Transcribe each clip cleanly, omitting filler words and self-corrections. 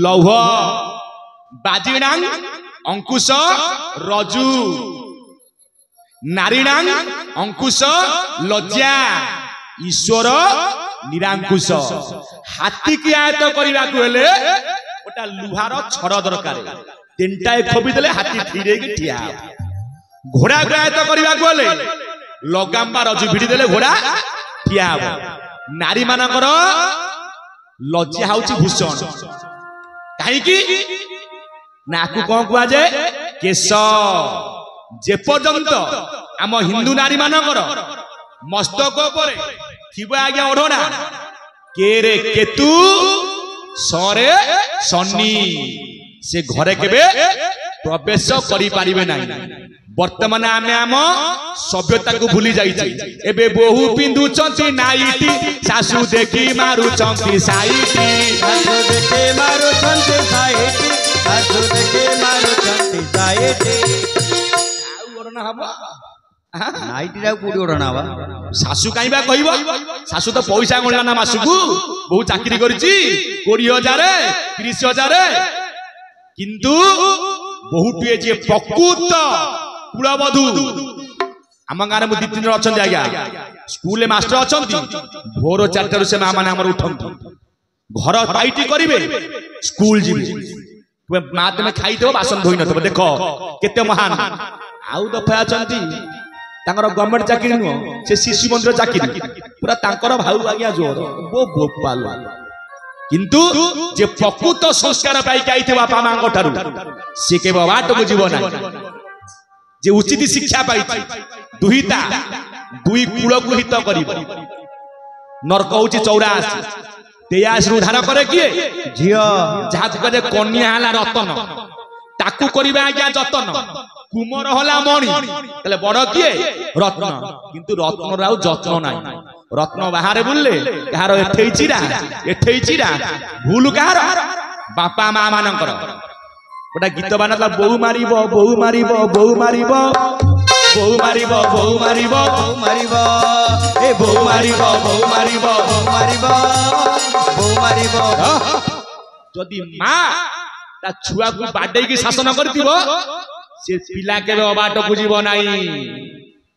लौह बाजीणांग अंकुश रजु नारीणांग अंकुश लज्जा ईश्वर निरांकुश हाथी की आयत करने को गोटा लुहार छड़ दरकार तीनटा खोबी देले हाथी ठिरे की ठिया घोड़ा को आयत करने को लगाम्बा रजु भिड़ी देले घोड़ा ठिया नारी मानकर लज्जा हूँ भूषण कहीं नाकू कौन कह जाए केश जे पर्यंत आम हिंदू नारी मानकर मस्तक आज्ञा ओढ़ना केरे केतु सरे शनि से घरे केबे प्रवेश करि पारिबे नाही वर्तमान आमे आम सभ्यता को भूली जाइछि एबे बहु पिंधु चंती नाइटी सासु देखि मारु चंती साइटी सासु देखि मारु चंती साइटी सासु देखि मारु चंती साइटी आउ ओरना हबो नाइटी रा कोडी ओरना हबा सासु काइबा कहइबो सासु तो पैसा गणला ना मासुकू बहु चाकरी करिछि 20000 30000 किंतु बहुटे जे प्रकृत कुलबधू आम गाँव में 2-3 जन अच्छा आज्ञा स्कूल मास्टर अच्छा भोर 4 से माँ मैंने उठती घर पाइटी करेंगे स्कूल जी माँ तुम खाई बासन धोई न देख केते महान आउ दफा अच्छा गवर्नमेंट चाकरी नुह से शिशु मंदिर चाकरी पूरा भाऊ आज्ञा जोर बो भोपाल किंतु जे प्रकृत संस्कार पाई आई बापा माँ सी के बाट को जीव ना जे उचित शिक्षा पाई दुहिता दुई कूल को हित कर नरक हूँ 84 उद्धार करे किए झील जहाँ कहे कन्या है रतन ताकू करबा आज्ञा जतन कुमर होला मणि तले बड़ किए रत्न किंतु रत्न राउ जत्न ना रत्न बाहर बुलले कहार एठे चिरा भूल कहार बापा माँ मानकर गोटा गीत बाना बहु मारिब बहु मारिब बहु मारिब बहु मारिब बहु मारिब बहु मारिब ए बहु मारिब बहु मारिब बहु मारिब बहु मारिब जदि माँ ता छुआ को बाडे की शासन करतिबो से पिला के अबाट बुझिबो नाही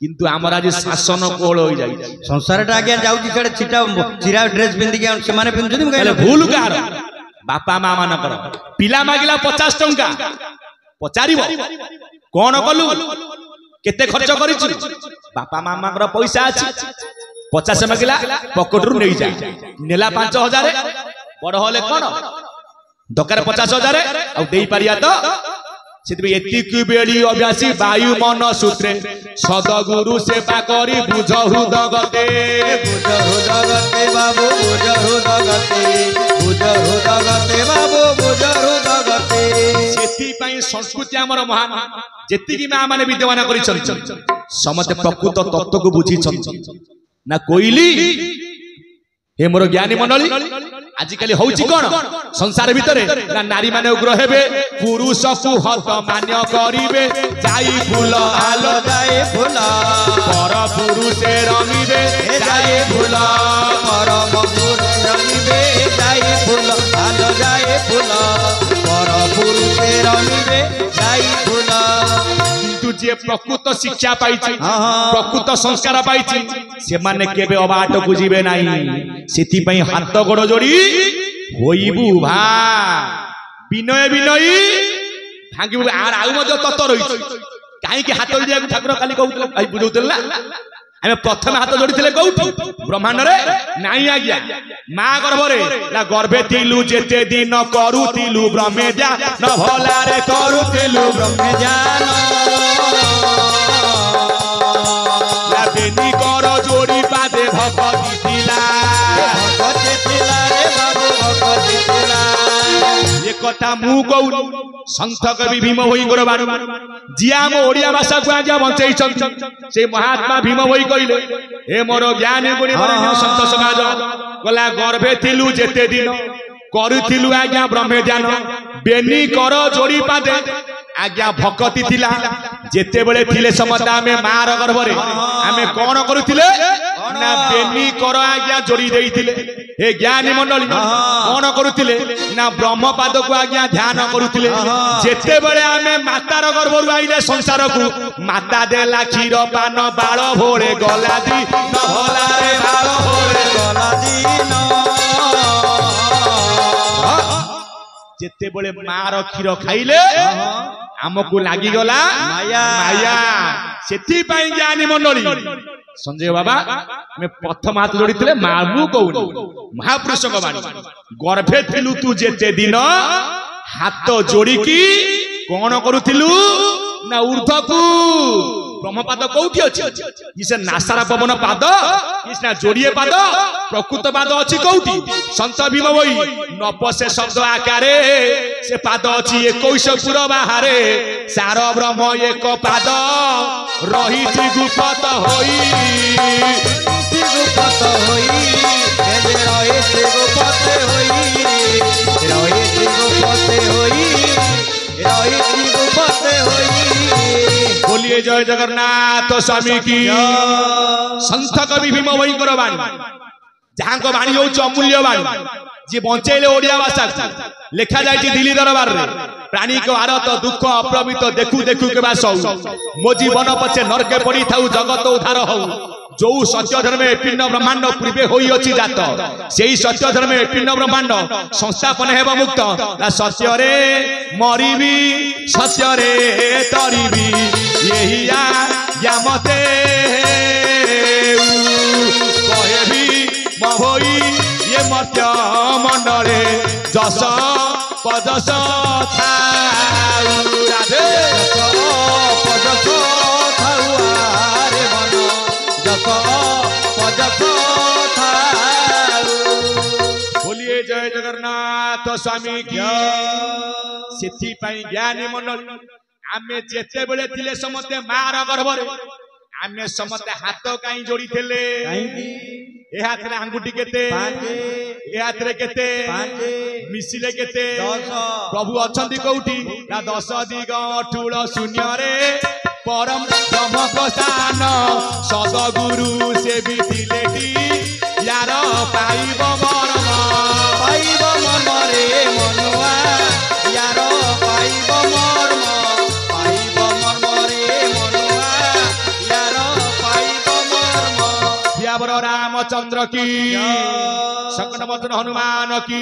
किंतु हमर आज शासन कोळ होई जाई संसार टा आगे जाउची छडे चिटा चिरा ड्रेस पिंदी के से माने पिंदुनी कहले भूल कार बापा माँ मानकर पिला मागिला 50 टंका पचारिबो कोन कलु केते खर्च करिछु बापा मामा कर पैसा अछि 50 मागिला पॉकेट रु नै जाय नेला 5000 बड़ होले कोन दरकार 50000 आ देई पारिया तो सेति एतिकी बेली अभ्यासी वायु मन सूत्रे सदगुरु सेवा करी बुझ हृदगते बाबू बुझ हृदगते बाबू बुझ हृदगते सेति पई संस्कृति हमर महान जेतिकी मां माने विद्यमान करि समते प्रकृत तत्व को बुझी ना कोइली हे मोर ज्ञानी मंडली आजिकली होउची कोन संसार भितरे ना नारी माने उग्र हेबे पुरुष को हत मान्य करिवे जाई फूल आलो जाए फूला पर पुरुषे रंगीबे जाए फूला परम पुरुष रंगीबे जाए फूल आलो जाए फूला पर पुरुषे रंगीबे जाए फूला किंतु जे प्रकृत शिक्षा पाइछि प्रकृत संस्कार पाइछि से माने केबे अबाट बुझिबे नाही सेति पई हाथ गोड़ जोड़ी होइबु भा विनय विनयी भांगिबु आर आउ मज तत्व रही काहे कि हाथ जोड़ी ठाकुर खाली कहउतले भाई बुझौतले ना हमें प्रथम हाथ जोड़ी थिले कहउथु ब्रह्मांड रे नाही आज्ञा मां गर्भ रे ना गर्भे थिलु जेते दिन करूतिलु ब्रह्मे ध्यान न भला रे करूतिलु ब्रह्मे ध्यान ला बेनी कर जोड़ी पादे भक्ति थिला कथा मु कहू संत कवि भीम भई गोरबाणी जिया मो ओडिया भाषा को आज्ञा बंचै से महात्मा भीम भई कहले हे मोर ज्ञानी गुणी बरेण्य संत समाज गला गर्भे थिलु जेते दिन करूथिलु आज्ञा ब्रह्मे ध्यान बेनी कर जोड़ी पादे आज्ञा भक्ति थिला जेते बेले थिले समस्त आमे मार गर्भरे आमे कोन करूथिले ना बेनी कर आज्ञा जोड़ी देइथिले हे ज्ञानी मंडली कोन करूथिले ना ब्रह्म पाद को आज्ञा ध्यान करूथिले जेते बेले आमे मातार गर्भरु आइले संसार को माता देला क्षीर पान बाळ भोरे गला दी नहला रे बाळ भोरे गला दिन जेते बेले मार क्षीर खाइले हमको लागी गला माया सेठी पाई ज्ञानी मंडली संजय बाबा मैं प्रथम हाथ जोड़ी मामू कहूनी महापुरुष वाणी गर्भे थिलु तू जेते दिन हाथ जोड़िकी कौन करूथिलु ना ऊर्ध्व को ब्रह्मपाद कोठी अछि से नासारा पवन पाद इसना जोड़िए पाद प्रकृत पाद अछि कोठी संत भीम बई नपसे शब्द आकारे से पाद अछि 21 पुर बाहारे सार ब्रह्म एक पाद रही गुप्त होई गुप्त होई रहे से गुप्त होई रहे से गुप्त होई रहे से गुप्त होई। बोलिए जय जगन्नाथ स्वामी की संत कवि भीम बई वाणी जहां को वाणी हो अमूल्य वाणी जी बंचेले ओडिया भाषा लिखा जाए दिल्ली दरबार रे प्राणी को आरत दुख अप्रमित देखु देखु के बास मो जीवन पछे नरके पड़ी थाउ जगत उद्धार हो जो सत्य धर्म पिंड ब्रह्मांड पूर्वे होई अछि जात सेही सत्य धर्म पिंड ब्रह्मांड संस्थापन हेबा मुक्त ना सत्य रे मरिबी सत्य रे तरिबी यही या मते कहेबी महोई ये मर्त्य मंडले जस पदस थाउ राधे पदस थाउ आरे मन जस पदस थाउ। बोलिए जय जगन्नाथ स्वामी की सेठी पाई ज्ञानी मंडल आमे जेते बेले थिले समते मार गर्भरे आमे समते हाथ काई जोड़ी थिले ए हाथ रे अंगुठी केते ए हाथ रे केते मिसिले केते प्रभु अछंती कोउठी ना 10 दिग अठुल शून्य रे परम ब्रह्म को स्थान सदगुरु से भी थिलेटी यार पाइब मरम रे मनुआ यार पाइब मर्म पाइब मर्म रे मनुआ यार पाइब मर्म। व्यावर रामचंद्र की संकट मोचन हनुमान की